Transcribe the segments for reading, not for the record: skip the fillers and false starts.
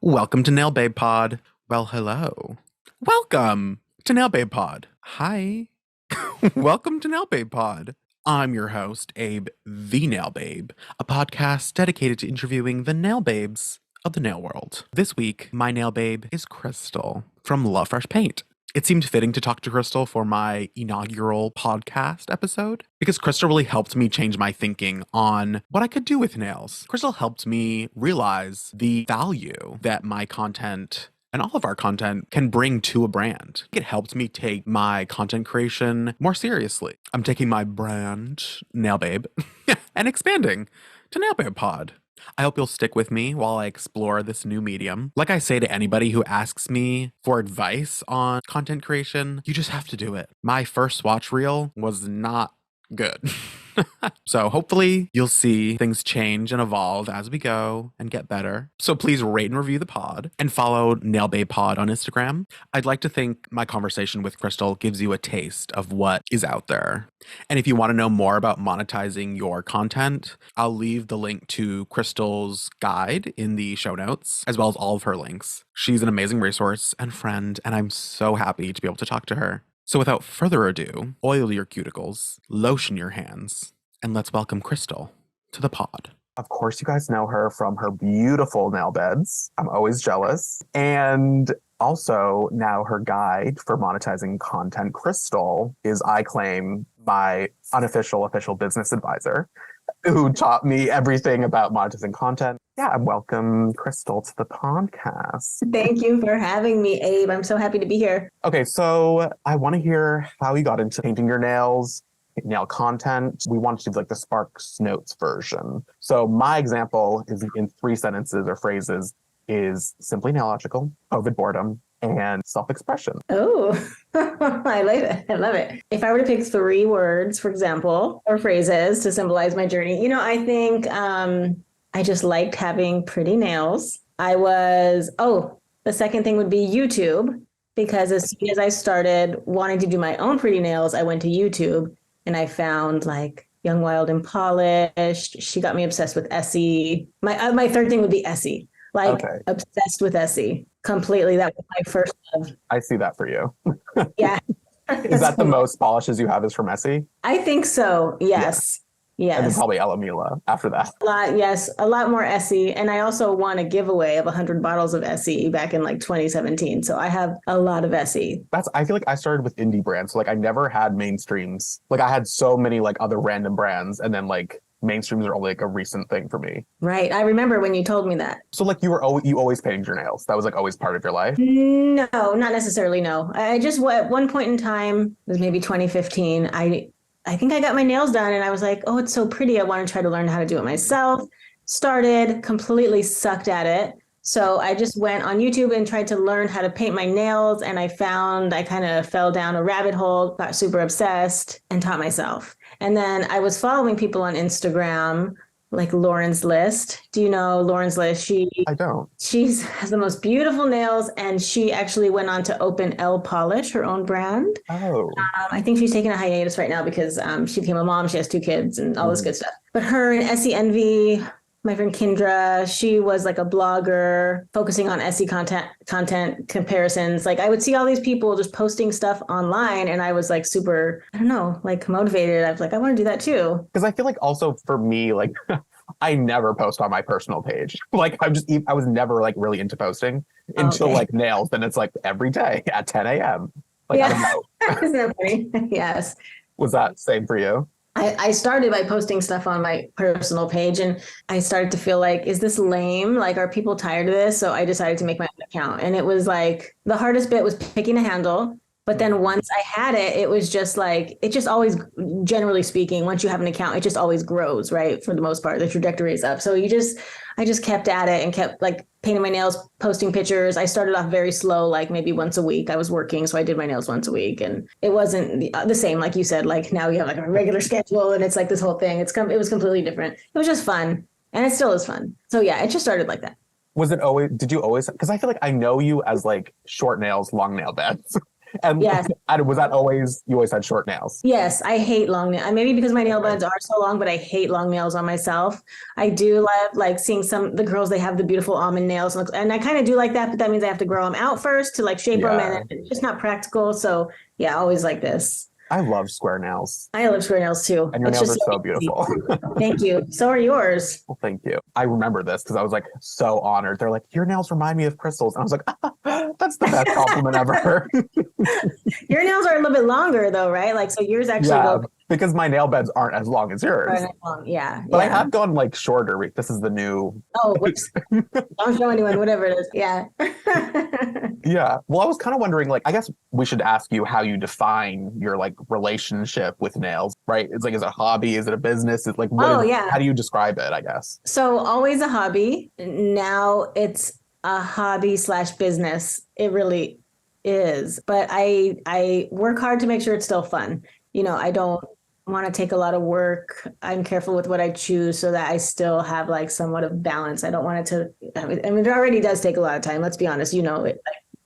Welcome to Nail Babe Pod. Well, hello. Welcome to Nail Babe Pod. Hi. Welcome to Nail Babe Pod. I'm your host, Abe the Nail Babe, a podcast dedicated to interviewing the nail babes of the nail world. This week, my nail babe is Crystal from LoveFreshPaint. It seemed fitting to talk to Crystal for my inaugural podcast episode because Crystal really helped me change my thinking on what I could do with nails. Crystal helped me realize the value that my content and all of our content can bring to a brand. It helped me take my content creation more seriously. I'm taking my brand, Nail Babe, and expanding to Nail Babe Pod. I hope you'll stick with me while I explore this new medium. Like I say to anybody who asks me for advice on content creation, you just have to do it. My first watch reel was not good. So hopefully you'll see things change and evolve as we go and get better. So please rate and review the pod and follow Nail Babe Pod on Instagram. I'd like to think my conversation with Crystal gives you a taste of what is out there. And if you want to know more about monetizing your content, I'll leave the link to Crystal's guide in the show notes, as well as all of her links. She's an amazing resource and friend, and I'm so happy to be able to talk to her. So without further ado, oil your cuticles, lotion your hands, and let's welcome Crystal to the pod. Of course, you guys know her from her beautiful nail beds. I'm always jealous. And also now her guide for monetizing content, Crystal, is, I claim, my unofficial official business advisor who taught me everything about monetizing content. Yeah, welcome Crystal to the podcast. Thank you for having me, Abe. I'm so happy to be here. Okay, so I want to hear how you got into painting your nails, nail content. We want to do like the Sparks Notes version. So my example is in 3 sentences or phrases is simply nailogical, COVID boredom, and self-expression. Oh, I like it. I love it. If I were to pick 3 words, for example, or phrases to symbolize my journey, I think I just liked having pretty nails. The second thing would be YouTube, because as soon as I started wanting to do my own pretty nails, I went to YouTube and I found like Young, Wild, and Polished. She got me obsessed with Essie. My third thing would be Essie. Obsessed with Essie completely. That was my first love. I see that for you. Yeah. Is that the most polishes you have is from Essie? I think so. Yes. Yeah. Yes. And then probably Elamila after that. A lot more Essie. And I also won a giveaway of 100 bottles of Essie back in like 2017. So I have a lot of Essie. I feel like I started with indie brands. So like I never had mainstreams. Like I had so many like other random brands, and then like mainstreams are only like a recent thing for me. Right. I remember when you told me that. So like you always painted your nails. That was like always part of your life? No, not necessarily. No. I just, at one point in time, it was maybe 2015, I think I got my nails done and I was like, oh, it's so pretty. I want to try to learn how to do it myself. Started, completely sucked at it. So I just went on YouTube and tried to learn how to paint my nails. And I kind of fell down a rabbit hole, got super obsessed and taught myself. And then I was following people on Instagram, like Lauren's List. Do you know Lauren's List? I don't. She has the most beautiful nails, and she actually went on to open L Polish, her own brand. Oh. I think she's taking a hiatus right now because she became a mom. She has 2 kids and all this good stuff. But her and Essie Envy, my friend Kendra, she was like a blogger focusing on Essie content comparisons. Like I would see all these people just posting stuff online and I was like super, I don't know, like motivated. I was like, I want to do that too. Because I feel like also for me, like I never post on my personal page. Like I was never like really into posting until like nails. Then it's like every day at 10 a.m. Like, yeah. I don't know. Isn't that funny? Yes. Was that same for you? I started by posting stuff on my personal page and I started to feel like, is this lame? Like, are people tired of this? So I decided to make my own account. And it was like, the hardest bit was picking a handle. But then once I had it, it was just like, it just always, generally speaking, once you have an account, it just always grows, right? For the most part, the trajectory is up. So I just kept at it and kept like painting my nails, posting pictures. I started off very slow, like maybe once a week. I was working, so I did my nails once a week. And it wasn't the same, like you said, like now you have like a regular schedule and it's like this whole thing. It was completely different. It was just fun. And it still is fun. So yeah, it just started like that. Did you always, because I feel like I know you as like short nails, long nail beds. And, Yes. and was that always, you always had short nails? Yes, I hate long nails. Maybe because my nail beds are so long, but I hate long nails on myself. I do love like seeing the girls, they have the beautiful almond nails. And I kind of do like that, but that means I have to grow them out first to like shape them, and it's just not practical. So yeah, always like this. I love square nails. I love square nails too. And your It's nails are just so easy. beautiful. Thank you. So are yours. Well, thank you. I remember this because I was like so honored. They're like, your nails remind me of crystals. And I was like, that's the best compliment ever. Your nails are a little bit longer though, right? Like, so yours actually go because my nail beds aren't as long as yours. long. Yeah. But I have gone like shorter. This is the new. Oh, whoops. Don't show anyone, whatever it is. Yeah. Yeah. Well, I was kind of wondering, like, I guess we should ask you how you define your like relationship with nails, right? It's like, is it a hobby? Is it a business? It's like, how do you describe it, I guess? So always a hobby. Now it's a hobby / business. It really is. But I work hard to make sure it's still fun. I don't want to take a lot of work. I'm careful with what I choose so that I still have like somewhat of balance. I don't want it to, it already does take a lot of time. Let's be honest,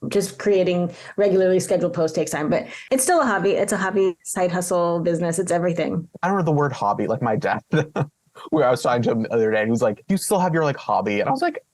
just creating regularly scheduled posts takes time, but it's still a hobby. It's a hobby, side hustle, business. It's everything. I don't know the word hobby. Like my dad, where I was talking to him the other day, and he was like, you still have your like hobby? And I was like,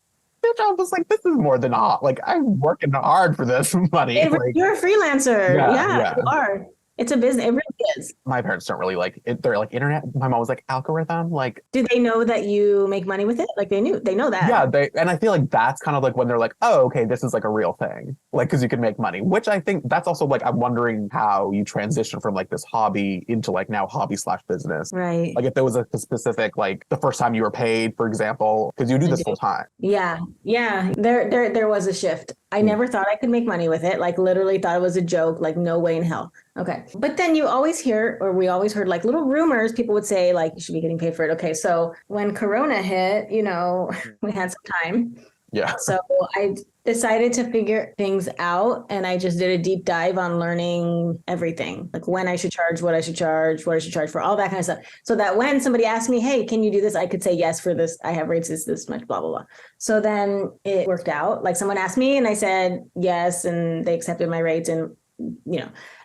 bitch, I was like, this is more than like I'm working hard for this money. You're a freelancer. Yeah, you are. It's a business. It really is. My parents don't really like it. They're like internet. My mom was like algorithm. Like, do they know that you make money with it? Like they know that. Yeah, and I feel like that's kind of like when they're like, oh, okay, this is like a real thing. Like, because you can make money, which I think that's also like, I'm wondering how you transition from like this hobby into like now hobby / business. Right. Like if there was a specific, like the first time you were paid, for example, because you do this full time. Yeah. Yeah. There was a shift. I never thought I could make money with it. Like literally thought it was a joke, like no way in hell. Okay. But then you always hear, or we always heard like little rumors, people would say like, you should be getting paid for it. Okay. So when Corona hit, we had some time. Yeah. So I decided to figure things out, and I just did a deep dive on learning everything, like when I should charge, what I should charge for, all that kind of stuff. So that when somebody asked me, hey, can you do this? I could say yes for this. I have rates this much, blah, blah, blah. So then it worked out. Like someone asked me and I said yes, and they accepted my rates, and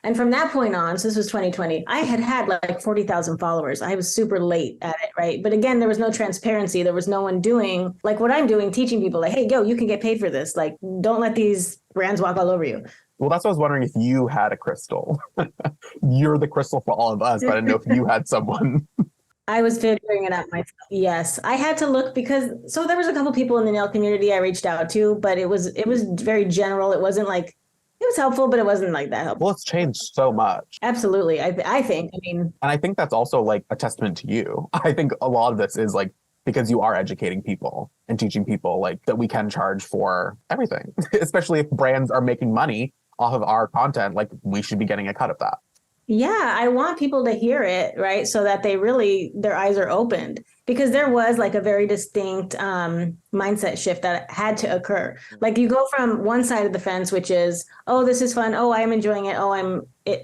and from that point on, so this was 2020, I had like 40,000 followers. I was super late at it, right? But again, there was no transparency. There was no one doing like what I'm doing, teaching people like, hey, yo, you can get paid for this. Like, don't let these brands walk all over you. Well, that's what I was wondering, if you had a crystal. You're the crystal for all of us, but I didn't know if you had someone. I was figuring it out myself. Yes, I had to look because there was a couple people in the nail community I reached out to, but it was very general. It wasn't like, it was helpful, but it wasn't like that helpful. Well, it's changed so much. Absolutely. I think. And I think that's also like a testament to you. I think a lot of this is like because you are educating people and teaching people like that we can charge for everything, especially if brands are making money off of our content, like we should be getting a cut of that. Yeah, I want people to hear it, right? So that their eyes are opened, because there was like a very distinct mindset shift that had to occur. Like you go from one side of the fence, which is, oh, this is fun. Oh, I'm enjoying it. Oh,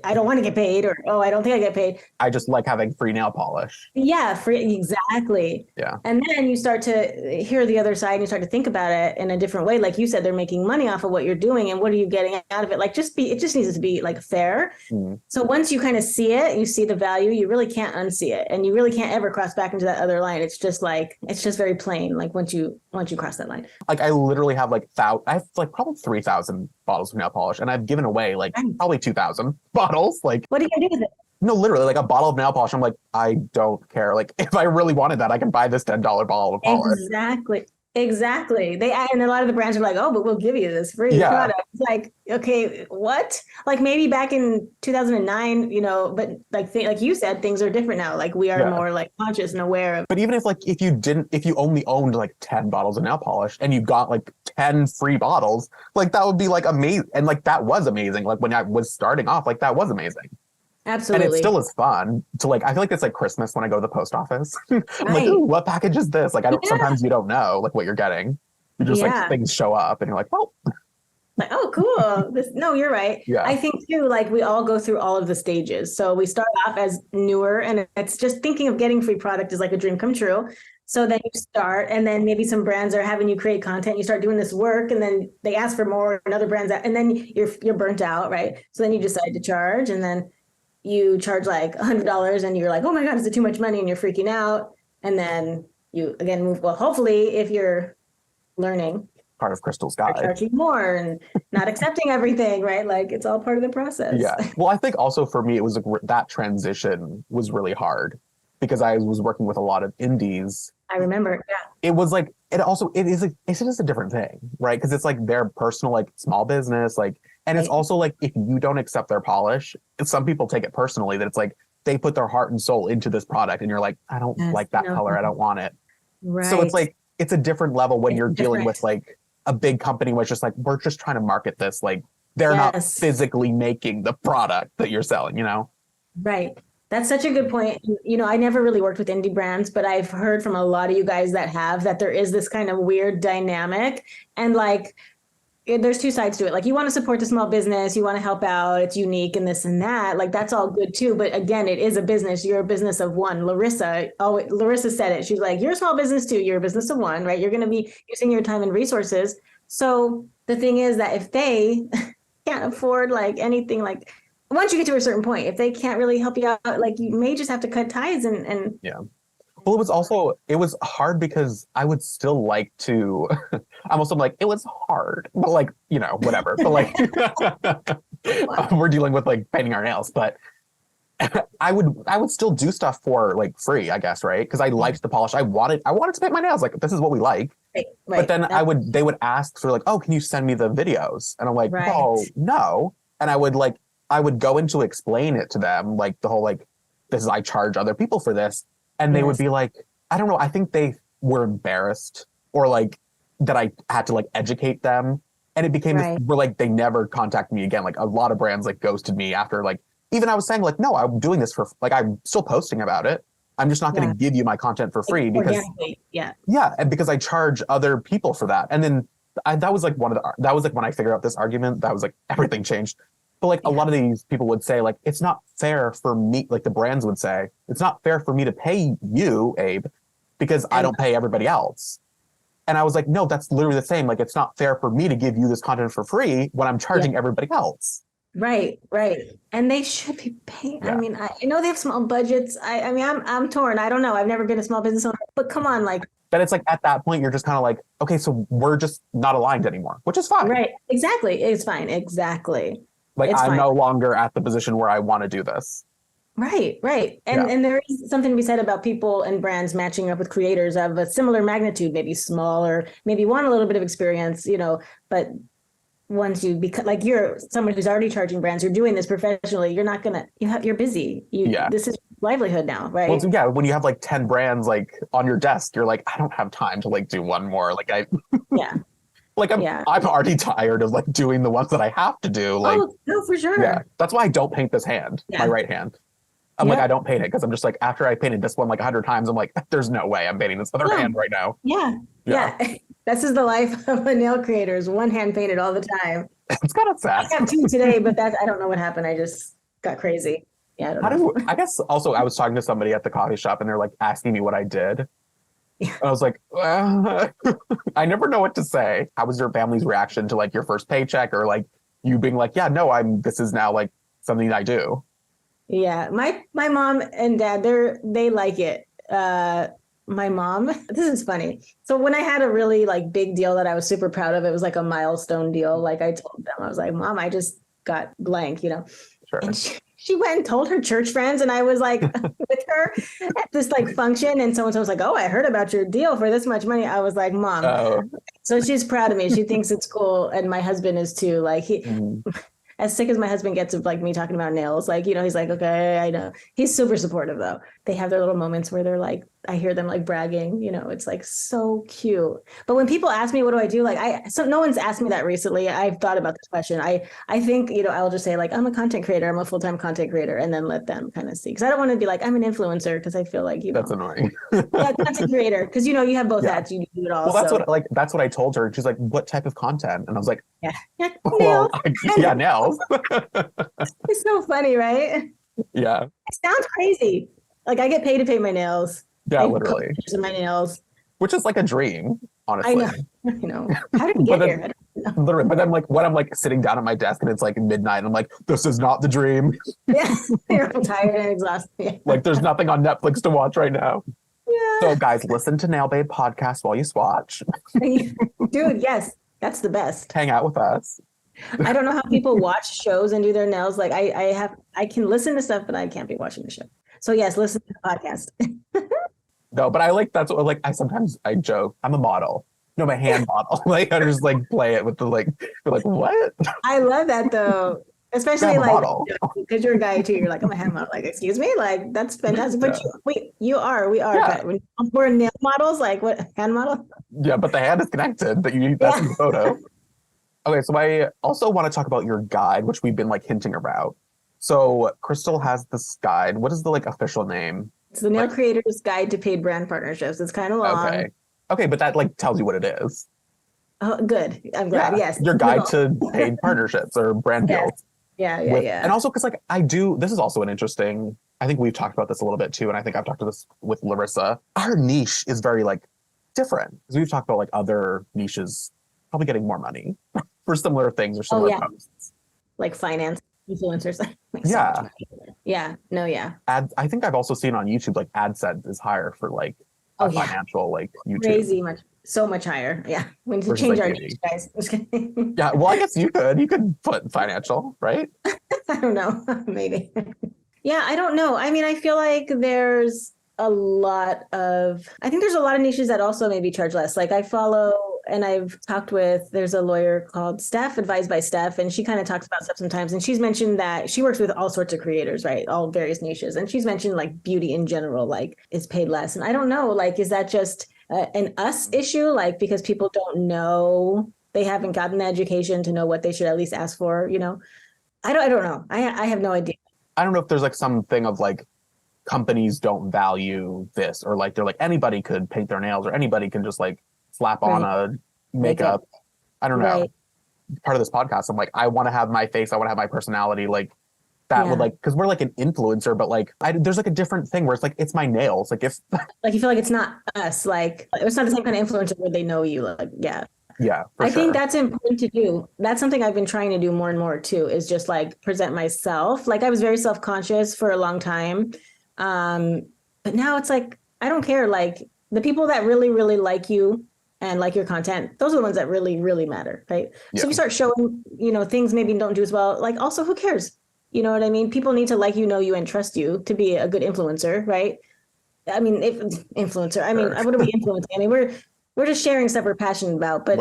I don't want to get paid, or, oh, I don't think I get paid. I just like having free nail polish. Yeah, free. Exactly. Yeah. And then you start to hear the other side and you start to think about it in a different way. Like you said, they're making money off of what you're doing, and what are you getting out of it? Like it just needs to be like fair. Mm-hmm. So once you kind of see it, you see the value, you really can't unsee it. And you really can't ever cross back into that other line. It's just very plain. Like once you cross that line. Like I literally have I have like probably 3,000 bottles of nail polish, and I've given away like probably 2,000 bottles. Like, what are you gonna do with it? No, literally, like a bottle of nail polish. I'm like, I don't care. Like, if I really wanted that, I can buy this $10 bottle of polish. Exactly. And a lot of the brands are like, oh, but we'll give you this free product. It's like, okay, what? Like maybe back in 2009, but like you said, things are different now. Like we are more like conscious and aware of. But even if you only owned like 10 bottles of nail polish and you got like 10 free bottles, like that would be like amazing. And like that was amazing. Like when I was starting off, like that was amazing. Absolutely. And it still is fun to I feel like it's like Christmas when I go to the post office. I'm like, ooh, what package is this? Like, sometimes you don't know like what you're getting. You just like things show up and you're like, well. Like, oh, cool. No, you're right. Yeah. I think too, like we all go through all of the stages. So we start off as newer, and it's just thinking of getting free product is like a dream come true. So then you start, and then maybe some brands are having you create content. You start doing this work, and then they ask for more, and other brands, and then you're burnt out, right? So then you decide to charge, and then you charge like $100, and you're like, oh my God, is it too much money? And you're freaking out, and then you again move. Well, hopefully, if you're learning, Part of Crystal's guide. Charging more and not accepting everything, right? Like it's all part of the process. Yeah. Well, I think also for me, it was that transition was really hard because I was working with a lot of indies. I remember. Yeah. It was like, it's just a different thing, right? Because it's like their personal, like small business, like, and it's also like, if you don't accept their polish, some people take it personally that it's like, they put their heart and soul into this product and you're like, I don't like that color. I don't want it. Right. So it's like, it's a different level when you're dealing with like a big company where it's just like, we're just trying to market this. Like they're not physically making the product that you're selling, you know? Right. That's such a good point. You know, I never really worked with indie brands, but I've heard from a lot of you guys that there is this kind of weird dynamic. And like, there's two sides to it. Like you want to support the small business, you want to help out, it's unique and this and that. Like that's all good too. But again, it is a business. You're a business of one. Larissa said it. She's like, you're a small business too. You're a business of one, right? You're going to be using your time and resources. So the thing is that if they can't afford like anything, like once you get to a certain point, if they can't really help you out, like you may just have to cut ties and yeah. Well, it was hard because I would still like to, I'm also like, it was hard, but like, you know, whatever. But like, we're dealing with like painting our nails, but I would still do stuff for like free, I guess, right? Because I liked the polish. I wanted to paint my nails. Like, this is what we like. Right. But then they would ask for like, oh, can you send me the videos? And I'm like, oh, no. And I would go into explain it to them, like the whole, like, I charge other people for this. And they would be like, I don't know, I think they were embarrassed or like that I had to like educate them. And it became this, where like they never contacted me again. Like a lot of brands like ghosted me after like, even I was saying like, no, I'm doing this for, like, I'm still posting about it. I'm just not going to give you my content for free because, and because I charge other people for that. And then that was like when I figured out this argument, that was like everything changed. But like a lot of these people would say, like, it's not fair for me, like the brands would say, it's not fair for me to pay you, Abe, because I don't pay everybody else. And I was like, no, that's literally the same. Like, it's not fair for me to give you this content for free when I'm charging everybody else. Right. And they should be paying. I mean, I know they have small budgets. I mean, I'm torn. I don't know. I've never been a small business owner, but come on, like. But it's like at that point, you're just kind of like, okay, so we're just not aligned anymore, which is fine. Right. Exactly. It's fine. Exactly. Like I'm no longer at the position where I want to do this. Right. And there is something to be said about people and brands matching up with creators of a similar magnitude, maybe smaller, maybe want a little bit of experience, you know, but once you become like you're someone who's already charging brands, you're doing this professionally, you're not gonna, you're busy. This is livelihood now, right? Well, yeah, when you have like 10 brands like on your desk, you're like, I don't have time to like do one more. Like Like I'm already tired of like doing the ones that I have to do. Like, no, for sure. Yeah, that's why I don't paint this hand, my right hand. I'm like, I don't paint it because I'm just like, after I painted this one like 100 times, I'm like, there's no way I'm painting this other hand right now. Yeah. This is the life of a nail creator, is one hand painted all the time. It's kind of sad. I have two today, but I don't know what happened. I just got crazy. Yeah, I don't know. I guess also I was talking to somebody at the coffee shop and they're like asking me what I did. And I was like, I never know what to say. How was your family's reaction to like your first paycheck, or like you being like, yeah, no, this is now like something I do. Yeah, my mom and dad, they like it. My mom, this is funny. So when I had a really like big deal that I was super proud of, it was like a milestone deal. Like I told them, I was like, Mom, I just got blank, you know. Sure. And she went and told her church friends, and I was like with her at this like function, and someone was like, oh, I heard about your deal for this much money. I was like, Mom. So she's proud of me. She thinks it's cool, and my husband is too. Like as sick as my husband gets of like me talking about nails, like, you know, he's like, okay, I know. He's super supportive though. They have their little moments where they're like, I hear them like bragging, you know, it's like so cute. But when people ask me, what do I do? Like so no one's asked me that recently. I've thought about this question. I think, you know, I'll just say like, I'm a content creator. I'm a full-time content creator, and then let them kind of see. Cause I don't want to be like, I'm an influencer. Cause I feel like, you know, that's annoying. Content creator. Cause you know, you have both hats, you do it all. Well, that's what I told her. She's like, what type of content? And I was like, nails. Nails. It's so funny, right? Yeah. It sounds crazy. Like I get paid to paint my nails. Yeah, literally. Pictures of my nails. which is like a dream, I honestly. know. I know. How did we But get then here? I don't know. literally, but then like when I'm like sitting down at my desk and it's like midnight, and I'm like, this is not the dream. Yeah. You're all tired and exhausted. Yeah. Like there's nothing on Netflix to watch right now. So Yeah. guys, listen to Nail Babe podcast while you swatch. Dude, yes, that's the best. Hang out with us. I don't know how people watch shows and do their nails. Like I can listen to stuff, but I can't be watching the show. So yes, listen to the podcast. No, but I like that's what like I sometimes I joke. I'm a model. No, my hand model. Like I just like play it with the like you're like, what? I love that though. Yeah, Especially I'm a like model. because you're a guy too. You're like, I'm a hand model. Like, excuse me? Like, that's fantastic. But Yeah. we are. Yeah. But we're nail models, like what hand model? Yeah, but the hand is connected. That's in Yeah. the photo. Okay, so I also want to talk about your guide, which we've been like hinting about. So Crystal has this guide. What is the like official name? It's the Nail Like, Creators Guide to Paid Brand Partnerships. It's kind of long. okay. Okay, but that like tells you what it is. Oh, good. I'm glad. Yeah. Yes. Your guide to paid partnerships or brand Yes. deals. Yeah. And also because like this is also an interesting, I think we've talked about this a little bit too, and I think I've talked to this with Larissa. Our niche is very like different because we've talked about like other niches probably getting more money for similar things or similar yeah. posts. Like finance influencers. Make so Yeah. much money. Yeah. No, yeah. I think I've also seen on YouTube like AdSense is higher for like Oh, yeah. financial like YouTube. Crazy much. So much higher. Yeah. We need to Versus, change like, our beauty. niche, guys. Just kidding. Yeah, well, I guess you could put financial, right? I don't know. Maybe. Yeah, I don't know. I mean, I feel like I think there's a lot of niches that also maybe charge less. Like I follow and I've talked with, there's a lawyer called Steph, Advised by Steph, and she kind of talks about stuff sometimes. And she's mentioned that she works with all sorts of creators, right? All various niches. And she's mentioned like beauty in general, like is paid less. And I don't know, like, is that just an us issue? Like, because people don't know, they haven't gotten the education to know what they should at least ask for, you know? I don't know. I have no idea. I don't know if there's like something of like companies don't value this or like they're like anybody could paint their nails or anybody can just like slap on a makeup. I don't know. Right. Part of this podcast, I'm like, I want to have my face, I want to have my personality, like that would like because we're like an influencer, but like there's like a different thing where it's like it's my nails. Like if Like you feel like it's not us, like it's not the same kind of influencer where they know you. Like, yeah. yeah, I think that's important to do. That's something I've been trying to do more and more too, is just like present myself. Like I was very self-conscious for a long time. But now it's like, I don't care. Like the people that really, really like you and like your content, those are the ones that really, really matter. Right. Yeah. So if you start showing, things maybe don't do as well, like also who cares? You know what I mean? People need to like you, know you, and trust you to be a good influencer. Right. I mean, if influencer, I mean, what are we influencing? I mean, we're just sharing stuff we're passionate about, but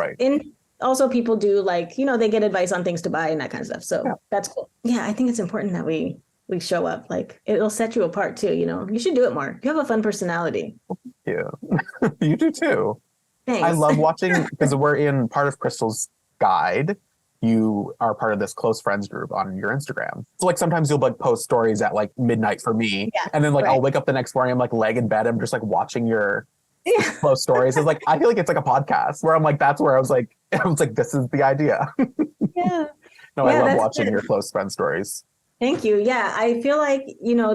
also people do like, they get advice on things to buy and that kind of stuff. So that's cool. Yeah. I think it's important that we show up. Like it'll set you apart too. You should do it more. You have a fun personality. Yeah. You do too. Thanks. I love watching because we're in part of Crystal's guide. You are part of this close friends group on your Instagram. So like sometimes you'll like post stories at like midnight for me. Yeah, and then like I'll wake up the next morning, I'm like leg in bed. I'm just like watching your close stories. It's like, I feel like it's like a podcast where I'm like, that's where I was like, this is the idea. Yeah. No, I love watching your close friend stories. Thank you. Yeah, I feel like,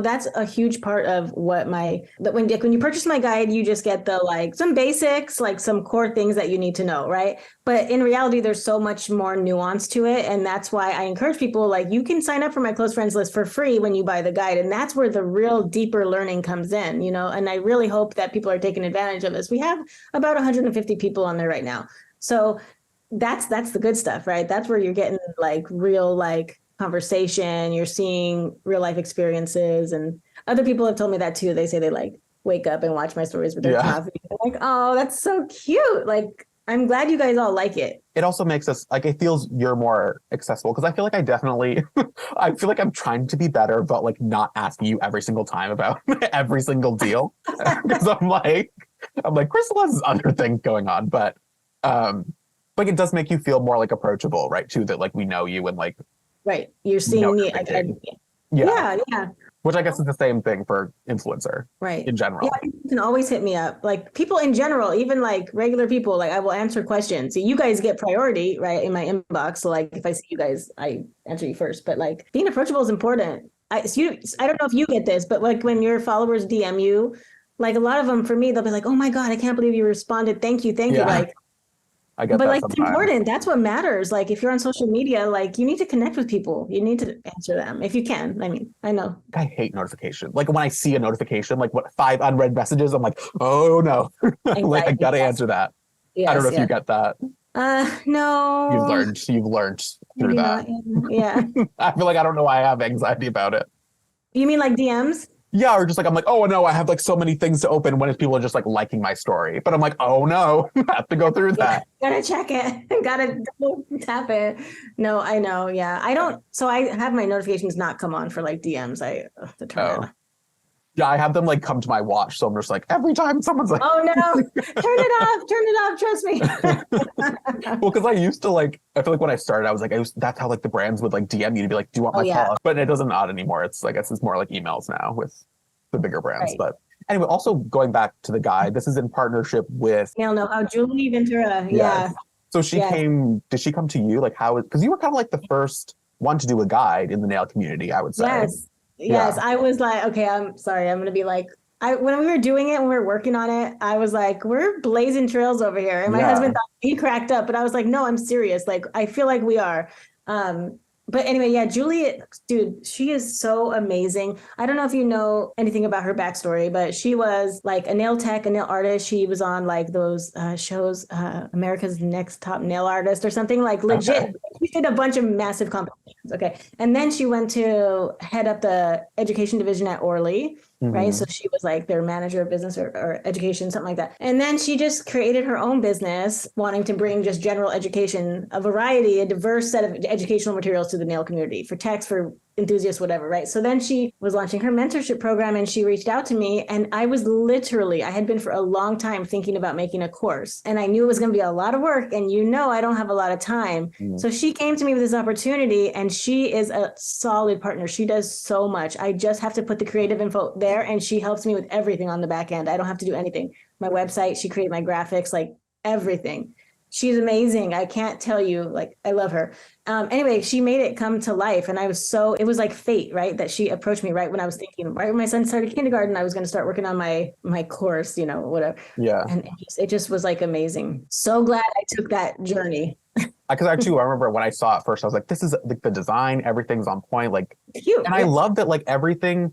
that's a huge part of what when you purchase my guide, you just get the like some basics, like some core things that you need to know, right? But in reality, there's so much more nuance to it. And that's why I encourage people, like you can sign up for my close friends list for free when you buy the guide. And that's where the real deeper learning comes in, and I really hope that people are taking advantage of this. We have about 150 people on there right now. So that's the good stuff, right? That's where you're getting like real, like conversation, you're seeing real life experiences, and other people have told me that too. They say they like wake up and watch my stories with their coffee. I'm like, oh, that's so cute. Like, I'm glad you guys all like it. It also makes us like, it feels you're more accessible because I feel like I feel like I'm trying to be better, but like not asking you every single time about every single deal because I'm like Crystal has other things going on, but like it does make you feel more like approachable, right? Too, that like we know you and like. Right. You're seeing me. Yeah. Which I guess is the same thing for influencer. Right. In general. Yeah, you can always hit me up. Like people in general, even like regular people, like I will answer questions. So you guys get priority, right, in my inbox. So like if I see you guys, I answer you first. But like being approachable is important. I don't know if you get this, but like when your followers DM you, Like a lot of them for me, they'll be like, oh my God, I can't believe you responded. Thank you. Thank you. Like, I get but that like it's sometimes. important. That's what matters. Like if you're on social media, like you need to connect with people. You need to answer them if you can. I mean, I know. I hate notification. Like when I see a notification, like what 5 unread messages, I'm like, oh no. Like I Anxiety. gotta Yes. answer that. I don't know Yes. if you Yes. get that. No, You've learned through maybe that. not. Yeah. I feel like I don't know why I have anxiety about it. You mean like DMs? Yeah, or just like I'm like, oh no, I have like so many things to open when people are just like liking my story. But I'm like, oh no, I have to go through Yeah, that. gotta check it. Gotta double tap it. No, I know. Yeah, I don't. So I have my notifications not come on for like DMs. I have to turn that Oh. off. Yeah, I have them like come to my watch. So I'm just like, every time someone's like, Oh no, turn it off. Turn it off. Trust me. well, because I used to like, I feel like when I started, I was like, that's how like the brands would like DM you to be like, do you want Oh my yeah, call? But it doesn't not anymore. It's, I guess it's more like emails now with the bigger brands. right. But anyway, also going back to the guide, this is in partnership with, Nail know how Julie Ventura. Yeah. yes. So she Yes. did she come to you? Like how, because you were kind of like the first one to do a guide in the nail community, I would say. Yes. Yes. Yeah. I was like, okay, I'm sorry. I'm gonna be like, when we were doing it, when we were working on it, I was like, we're blazing trails over here. And my Yeah. husband thought he cracked up, but I was like, no, I'm serious. Like, I feel like we are. But anyway, yeah, Julie, dude, she is so amazing. I don't know if you know anything about her backstory, but she was like a nail tech, a nail artist. She was on like those shows, America's Next Top Nail Artist or something, like legit. Okay. She did a bunch of massive competitions. Okay. And then she went to head up the education division at Orly. Right. So Mhm. she was like their manager of business or education, something like that. And then she just created her own business, wanting to bring just general education, a diverse set of educational materials to the nail community for techs, for enthusiasts, whatever. Right. So then she was launching her mentorship program and she reached out to me. And I had been for a long time thinking about making a course. And I knew it was going to be a lot of work. And I don't have a lot of time. Mhm. So she came to me with this opportunity and she is a solid partner. She does so much. I just have to put the creative info there and she helps me with everything on the back end. I don't have to do anything. My website, she created my graphics, like everything. She's amazing. I can't tell you, like, I love her. Anyway, she made it come to life. And it was like fate, right? That she approached me right when I was thinking, right when my son started kindergarten, I was going to start working on my course, whatever. Yeah. And it just was like amazing. So glad I took that journey. Because I remember when I saw it first, I was like, this is like the design, everything's on point. Like, Cute. and I love that like everything,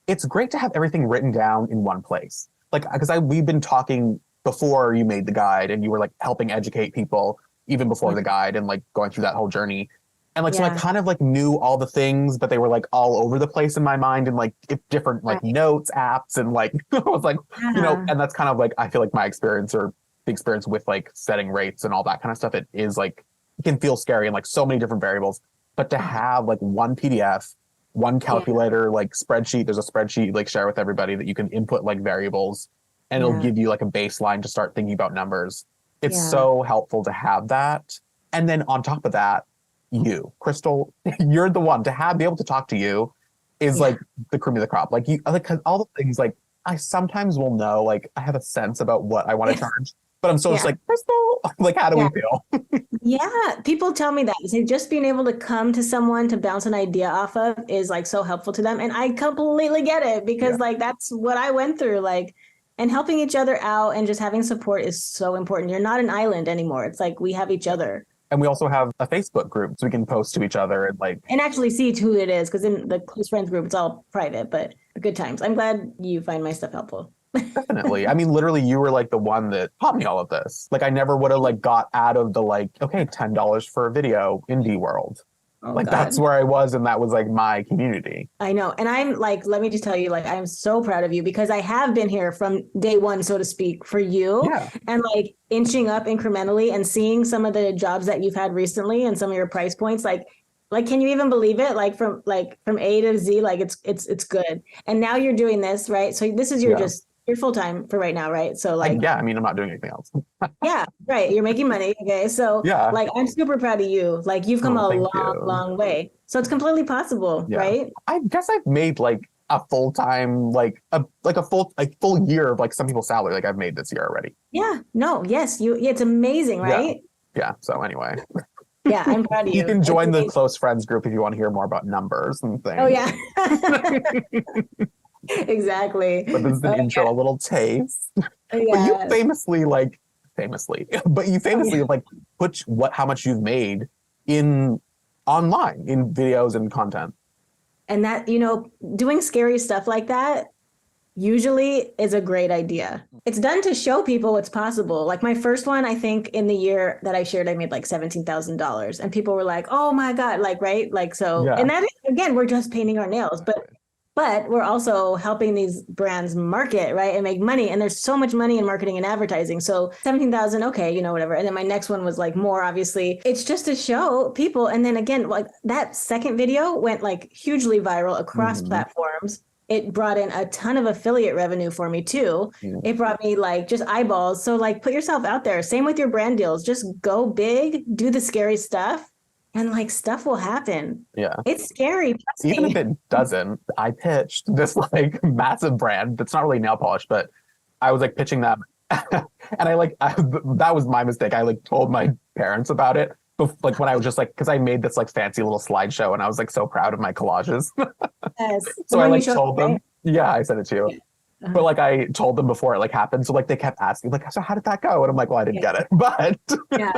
it's great to have everything written down in one place. Like, because we've been talking before you made the guide and you were like helping educate people even before the guide and like going through that whole journey. And like, so I kind of like knew all the things, but they were like all over the place in my mind and like different like notes, apps, and like, I was like, and that's kind of like, I feel like my experience or the experience with like setting rates and all that kind of stuff. It is like, it can feel scary and like so many different variables, but to have like one PDF, one calculator, like spreadsheet, there's a spreadsheet like share with everybody that you can input like variables and it'll give you like a baseline to start thinking about numbers. It's so helpful to have that. And then on top of that, you, Crystal, you're the one to be able to talk to you is like the cream of the crop. Like you, like all the things like I sometimes will know, like I have a sense about what I want to charge, but I'm still just like, Crystal, like how do we feel? Yeah, people tell me that. Say just being able to come to someone to bounce an idea off of is like so helpful to them. And I completely get it because like that's what I went through. Like, and helping each other out and just having support is so important. You're not an island anymore. It's like we have each other. And we also have a Facebook group so we can post to each other and like actually see who it is, because in the close friends group it's all private, but good times. I'm glad you find my stuff helpful. Definitely. I mean, literally, you were like the one that taught me all of this. Like, I never would have like got out of the like, okay, $10 for a video indie world. Oh, like God. that's where I was, and that was like my community. I know, and I'm like, let me just tell you, like, I'm so proud of you because I have been here from day one, so to speak, for you, and like inching up incrementally and seeing some of the jobs that you've had recently and some of your price points, like can you even believe it? Like from A to Z, like it's good. And now you're doing this, right? So this is you're full time for right now, right? So like, I mean, I'm not doing anything else. yeah, right. You're making money. Okay. So like, I'm super proud of you. Like you've come a long way. So it's completely possible, right? I guess I've made like a full-time, like a full year of like some people's salary. Like I've made this year already. Yeah. No. Yes. It's amazing, right? Yeah. So anyway. Yeah, I'm proud of you. You can join the close friends group if you want to hear more about numbers and things. Oh yeah. Exactly. But this is an intro, a little taste. But you Yeah. but you famously like put how much you've made in online in videos and content. And that, doing scary stuff like that usually is a great idea. It's done to show people what's possible. Like my first one, I think in the year that I shared, I made like $17,000 and people were like, oh my God, like, right. Like, so, Yeah. and that is, again, we're just painting our nails, but we're also helping these brands market, right, and make money. And there's so much money in marketing and advertising. So 17,000, okay, whatever. And then my next one was like more, obviously. It's just to show people. And then again, like that second video went like hugely viral across platforms. It brought in a ton of affiliate revenue for me too. It brought me like just eyeballs. So like put yourself out there. Same with your brand deals. Just go big, do the scary stuff, and like stuff will happen. Yeah. It's scary. Even if it doesn't, I pitched this like massive brand that's not really nail polish, but I was like pitching them. And that was my mistake. I like told my parents about it. Like when I was just like, because I made this like fancy little slideshow and I was like so proud of my collages. Yes. So I like told them. Right? Yeah, I sent it to you. Yeah. But like I told them before it like happened. So like they kept asking, like, so how did that go? And I'm like, well, I didn't get it. But yeah.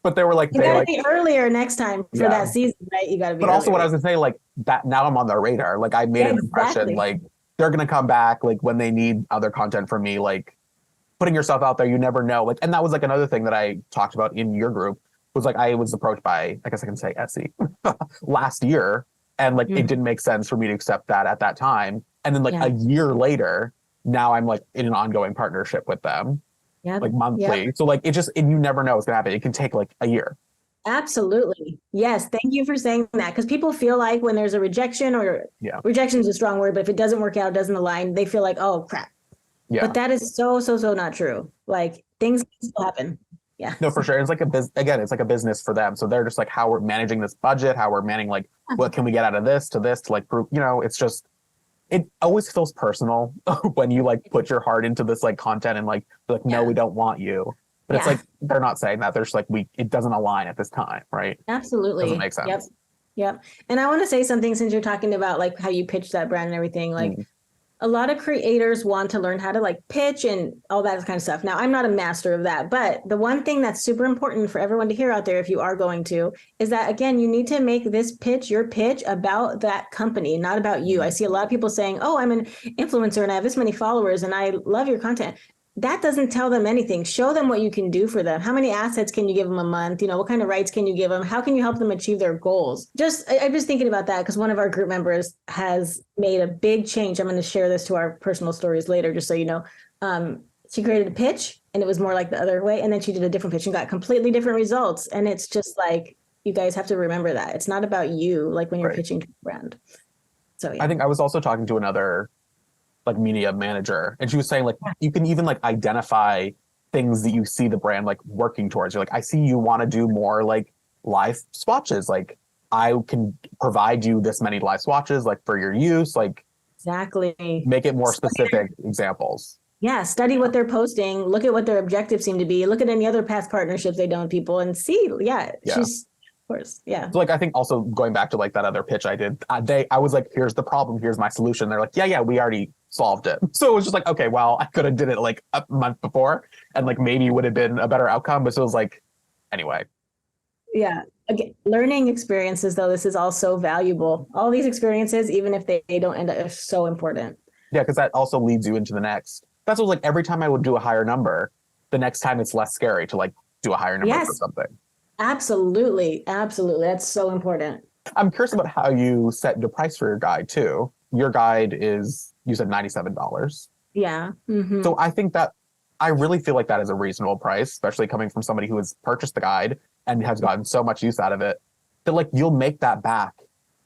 But they were like, you gotta be earlier next time for that season, right? You gotta be. But also, what I was gonna say, like that now I'm on their radar. Like I made an impression. Like they're gonna come back. Like when they need other content from me. Like putting yourself out there, you never know. Like, and that was like another thing that I talked about in your group was like I was approached by, I guess I can say Etsy last year, and like it didn't make sense for me to accept that at that time. And then like a year later, now I'm like in an ongoing partnership with them. Yeah, like monthly. So like and you never know what's gonna happen. It can take like a year. Absolutely. Yes. Thank you for saying that. Because people feel like when there's a rejection or rejection is a strong word, but if it doesn't work out, doesn't align, they feel like, oh crap. Yeah. But that is so not true. Like things can still happen. Yeah. No, for sure. It's like it's like a business for them. So they're just like how we're managing this budget, how we're managing like what can we get out of this to like prove, it's just it always feels personal when you like put your heart into this like content and like no, we don't want you. But it's like they're not saying that. They're just like it doesn't align at this time, right? Absolutely. Doesn't make sense. Yep. And I want to say something since you're talking about like how you pitch that brand and everything. Like a lot of creators want to learn how to like pitch and all that kind of stuff. Now, I'm not a master of that, but the one thing that's super important for everyone to hear out there, if you are going to, is that again, you need to make this pitch, your pitch about that company, not about you. I see a lot of people saying, oh, I'm an influencer and I have this many followers and I love your content. That doesn't tell them anything. Show them what you can do for them. How many assets can you give them a month? What kind of rights can you give them? How can you help them achieve their goals? I'm just thinking about that because one of our group members has made a big change. I'm going to share this to our personal stories later, just so you know. She created a pitch and it was more like the other way. And then she did a different pitch and got completely different results. And it's just like, you guys have to remember that. It's not about you, like when you're pitching to a brand. So yeah. I think I was also talking to another like media manager, and she was saying like you can even like identify things that you see the brand like working towards. You're like, I see you want to do more like live swatches. Like I can provide you this many live swatches like for your use. Like exactly. Make it more specific examples. Yeah, study what they're posting. Look at what their objectives seem to be. Look at any other past partnerships they've done with people and see. She's. Of course, yeah. So like I think also going back to like that other pitch I did, I was like, here's the problem, here's my solution. They're like, yeah, we already solved it. So it was just like, okay, well, I could have did it like a month before, and like maybe would have been a better outcome. But so it was like, anyway. Yeah. Again, learning experiences though, this is all so valuable. All these experiences, even if they don't end up, are so important. Yeah, because that also leads you into the next. That's what was like every time I would do a higher number, the next time it's less scary to like do a higher number for something. Absolutely. That's so important. I'm curious about how you set the price for your guide too. Your guide is, you said $97. Yeah. So I think that I really feel like that is a reasonable price, especially coming from somebody who has purchased the guide and has gotten so much use out of it that like you'll make that back.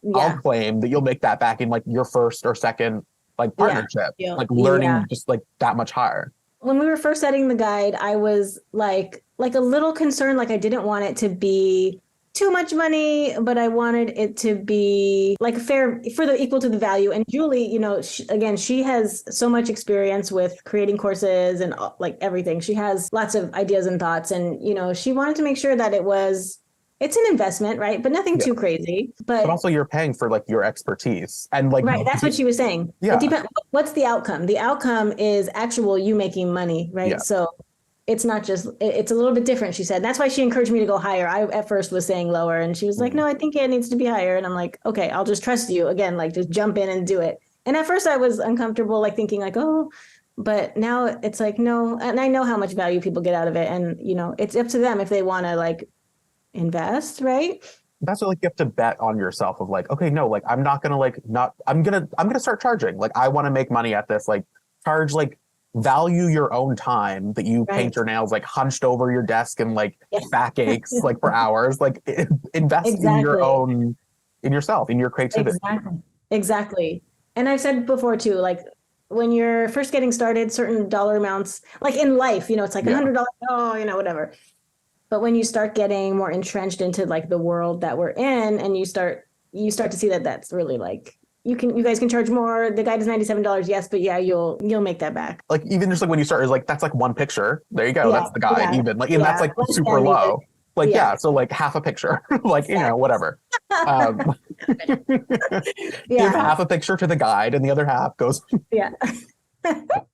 Yeah. I'll claim that you'll make that back in like your first or second like partnership, like learning just like that much higher. When we were first setting the guide, I was like a little concerned. Like I didn't want it to be too much money, but I wanted it to be like fair for the equal to the value. And Julie, she has so much experience with creating courses and like everything. She has lots of ideas and thoughts, and she wanted to make sure that it was it's an investment, right? But nothing too crazy. But also you're paying for like your expertise and like, right. That's what she was saying. Yeah. It depends. What's the outcome? The outcome is actual you making money, right? Yeah. So it's not just, it's a little bit different, she said. That's why she encouraged me to go higher. I at first was saying lower, and she was like, no, I think it needs to be higher. And I'm like, okay, I'll just trust you again, like just jump in and do it. And at first I was uncomfortable, like thinking like, oh, but now it's like, no. And I know how much value people get out of it. And, you know, it's up to them if they want to like invest, right? That's what like you have to bet on yourself of like, okay, no, like I'm not gonna like not I'm gonna start charging. Like I want to make money at this, like charge like value your own time that you paint your nails like hunched over your desk and like back aches like for hours. Like invest in your own in yourself, in your creativity. Exactly. And I've said before too, like when you're first getting started, certain dollar amounts, like in life, you know, it's like $100, oh, you know, whatever. But when you start getting more entrenched into like the world that we're in, and you start to see that that's really like, you guys can charge more. The guide is $97, yes, but yeah, you'll make that back. Like even just like when you start, is like that's like one picture. There you go. That's the guide. Even like, and that's like super low. Like so like half a picture, like you know whatever. Give half a picture to the guide, and the other half goes.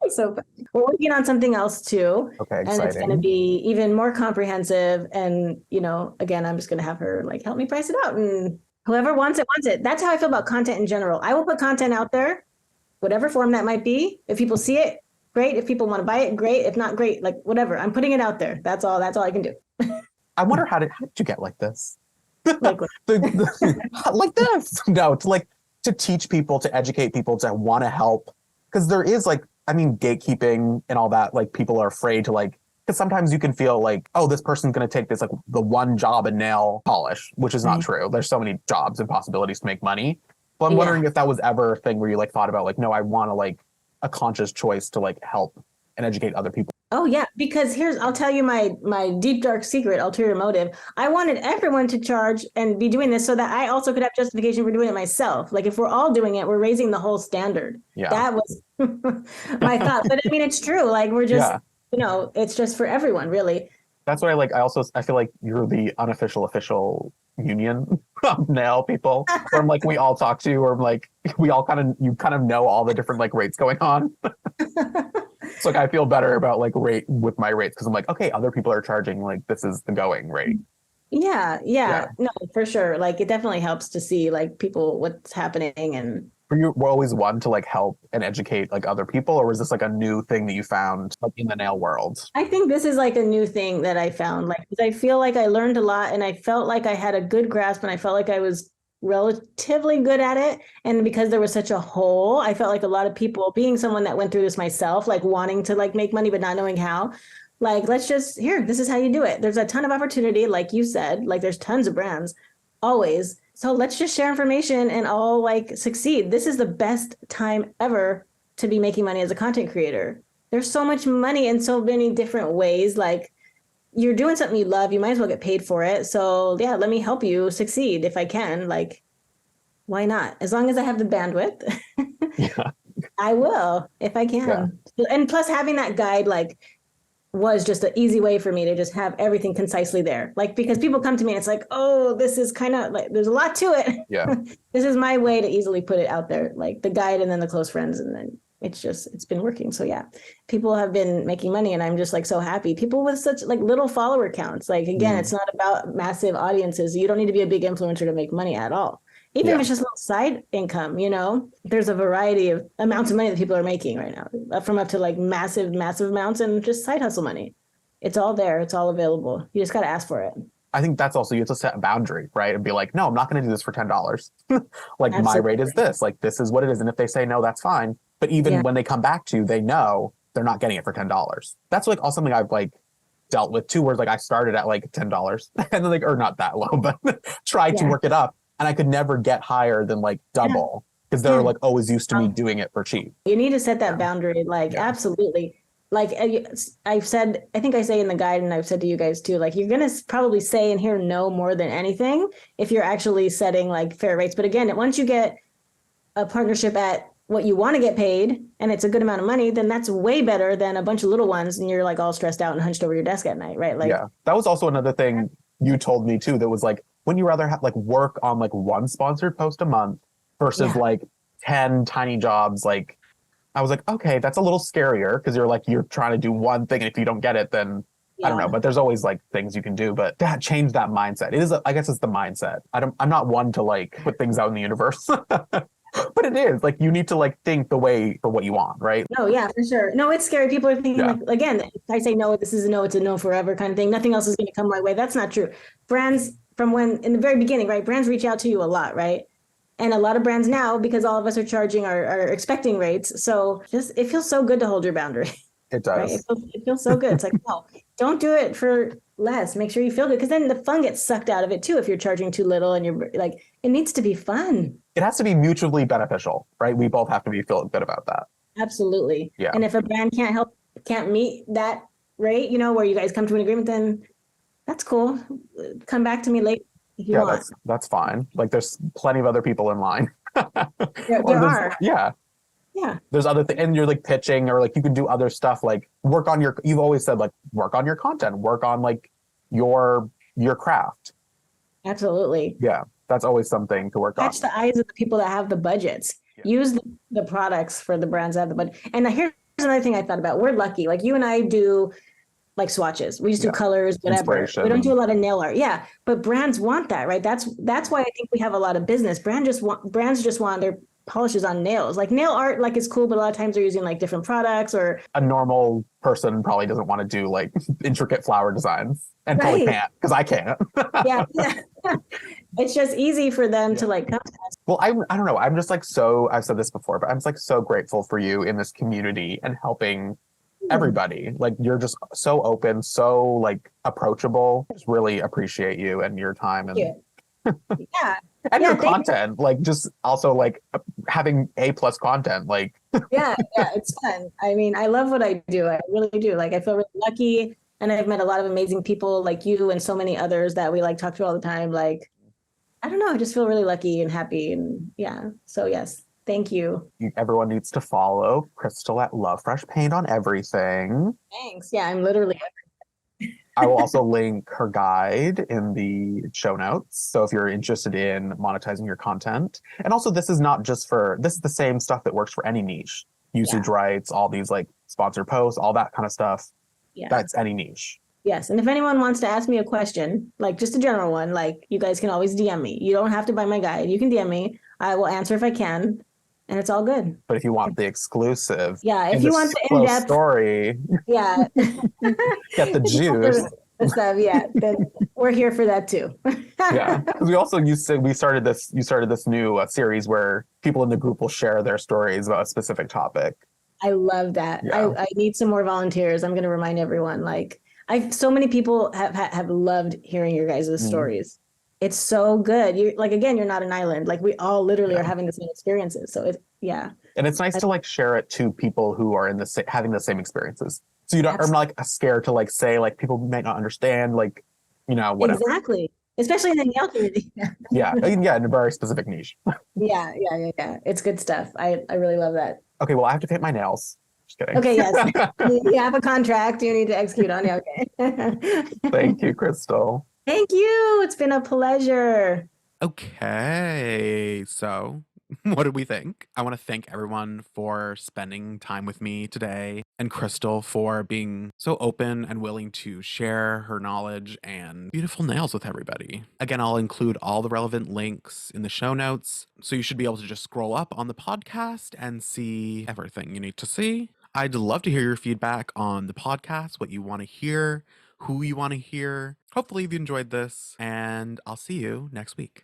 So we're working on something else too. Okay, exciting. And it's going to be even more comprehensive. And, you know, again, I'm just going to have her like help me price it out, and whoever wants it, wants it. That's how I feel about content in general. I will put content out there, whatever form that might be. If people see it, great. If people want to buy it, great. If not, great. Like whatever. I'm putting it out there. That's all I can do. I wonder how did you get like this? Like, like this? No, to teach people, to educate people, to want to help. Because there is like, I mean, gatekeeping and all that, like people are afraid to like, because sometimes you can feel like, oh, this person's going to take this, like the one job in nail polish, which is not true. There's so many jobs and possibilities to make money. But I'm wondering if that was ever a thing where you like thought about like, no, I want to like a conscious choice to like help and educate other people. Oh yeah, because I'll tell you my deep dark secret, ulterior motive. I wanted everyone to charge and be doing this so that I also could have justification for doing it myself. Like if we're all doing it, we're raising the whole standard. Yeah. That was my thought. But I mean, it's true. Like we're just, you know, it's just for everyone, really. That's what I like. I feel like you're the unofficial official union of nail people. Where I'm like, we all talk to, or like we all you kind of know all the different like rates going on. So like I feel better about like rate with my rates because I'm like, okay, other people are charging, like this is the going rate. Yeah. No, for sure. Like it definitely helps to see like people what's happening. And were you always one to like help and educate like other people, or was this like a new thing that you found like in the nail world? I think this is like a new thing that I found, like because I feel like I learned a lot and I felt like I had a good grasp and I felt like I was relatively good at it. And because there was such a hole, I felt like a lot of people, being someone that went through this myself, like wanting to like make money but not knowing how, like let's just this is how you do it. There's a ton of opportunity, like you said, like there's tons of brands always. So let's just share information and all like succeed. This is the best time ever to be making money as a content creator. There's so much money in so many different ways. Like you're doing something you love, you might as well get paid for it. So yeah, let me help you succeed if I can. Like, why not? As long as I have the bandwidth, I will if I can. Yeah. And plus having that guide like was just an easy way for me to just have everything concisely there. Like, because people come to me and it's like, oh, this is kind of like, there's a lot to it. Yeah. This is my way to easily put it out there, like the guide and then the close friends. And then it's been working. So yeah, people have been making money and I'm just like so happy. People with such like little follower counts. Like again, it's not about massive audiences. You don't need to be a big influencer to make money at all. Even if it's just a little side income, you know, there's a variety of amounts of money that people are making right now, from up to like massive amounts and just side hustle money. It's all there. It's all available. You just got to ask for it. I think that's also, you have to set a boundary, right? And be like, no, I'm not going to do this for $10. Like Absolutely. My rate is this, like, this is what it is. And if they say no, that's fine. But even when they come back to you, they know they're not getting it for $10. That's like also something I've like dealt with too, where like I started at like $10 and then like, or not that low, but tried to work it up. And I could never get higher than like double because they're like always used to me doing it for cheap. You need to set that boundary. Like, absolutely. Like I've said, I think I say in the guide, and I've said to you guys too, like you're going to probably say and hear no more than anything if you're actually setting like fair rates. But again, once you get a partnership at what you want to get paid and it's a good amount of money, then that's way better than a bunch of little ones and you're like all stressed out and hunched over your desk at night, right? Like, that was also another thing you told me too that was like, wouldn't you rather have like work on like one sponsored post a month versus Yeah. like 10 tiny jobs? Like, I was like, okay, that's a little scarier because you're like, you're trying to do one thing. And if you don't get it, then I don't know. Yeah. But there's always like things you can do. But that change that mindset. It is, I guess it's the mindset. I'm not one to like put things out in the universe. But it is like you need to like think the way for what you want, right? No, yeah, for sure. No, it's scary. People are thinking Yeah. like, again, if I say no, this is a no, it's a no forever kind of thing. Nothing else is going to come my way. That's not true. Brands from when in the very beginning, right? Brands reach out to you a lot, right? And a lot of brands now, because all of us are charging our expecting rates. So just it feels so good to hold your boundary, It right? does. It feels so good. It's like, no, don't do it for less. Make sure you feel good because then the fun gets sucked out of it too if you're charging too little and you're like, it needs to be fun. It has to be mutually beneficial, right? We both have to be feeling good about that. Absolutely. Yeah. And if a brand can't meet that rate, where you guys come to an agreement, then that's cool. Come back to me later if you Yeah, want. that's fine. Like there's plenty of other people in line. There are. Yeah. Yeah. There's other things, and you're like pitching or like you can do other stuff like work on you've always said like work on your content, work on like your craft. Absolutely. Yeah. That's always something to work on. Catch the eyes of the people that have the budgets. Yeah. Use the products for the brands that have the budget. And here's another thing I thought about. We're lucky. Like you and I do like swatches. We just do colors, whatever. We don't do a lot of nail art. Yeah. But brands want that, right? That's why I think we have a lot of business. Brands just want their polishes on nails. Like nail art, like is cool, but a lot of times they're using like different products or a normal person probably doesn't want to do like intricate flower designs and probably can't because I can't. Yeah. It's just easy for them to like come to us. Well, I don't know. I'm just like so I've said this before, but I'm just like so grateful for you in this community and helping everybody. Like you're just so open, so like approachable. I just really appreciate you and your time and Yeah. and your content. Like just also like having A+ content. Like yeah, it's fun. I mean, I love what I do. I really do. Like I feel really lucky. And I've met a lot of amazing people like you and so many others that we like talk to all the time. Like, I don't know, I just feel really lucky and happy. And yeah. So yes, thank you. Everyone needs to follow Crystal at LoveFreshPaint on everything. Thanks. Yeah, I'm literally I will also link her guide in the show notes. So if you're interested in monetizing your content, and also this is the same stuff that works for any niche, usage rights, all these like sponsored posts, all that kind of stuff. Yeah. That's any niche. Yes. And if anyone wants to ask me a question, like just a general one, like you guys can always DM me. You don't have to buy my guide. You can DM me. I will answer if I can. And it's all good. But if you want the exclusive, if you want the in-depth story, get the juice. Stuff, then we're here for that too. Yeah, because we started this new series where people in the group will share their stories about a specific topic. I love that. Yeah. I need some more volunteers. I'm going to remind everyone. Like, so many people have loved hearing your guys' stories. It's so good. You're like, again, you're not an island. Like we all literally are having the same experiences. So and it's nice to like share it to people who are having the same experiences. So you don't, I'm like scared to like say like people might not understand like, whatever. Exactly. Especially in the nail community. yeah, in a very specific niche. Yeah. It's good stuff. I really love that. Okay, well I have to paint my nails. Just kidding. Okay, yes. You have a contract you need to execute on. Yeah, okay. Thank you, Crystal. Thank you. It's been a pleasure. Okay, so what did we think? I want to thank everyone for spending time with me today and Crystal for being so open and willing to share her knowledge and beautiful nails with everybody. Again, I'll include all the relevant links in the show notes, so you should be able to just scroll up on the podcast and see everything you need to see. I'd love to hear your feedback on the podcast, what you want to hear, who you want to hear. Hopefully you've enjoyed this, and I'll see you next week.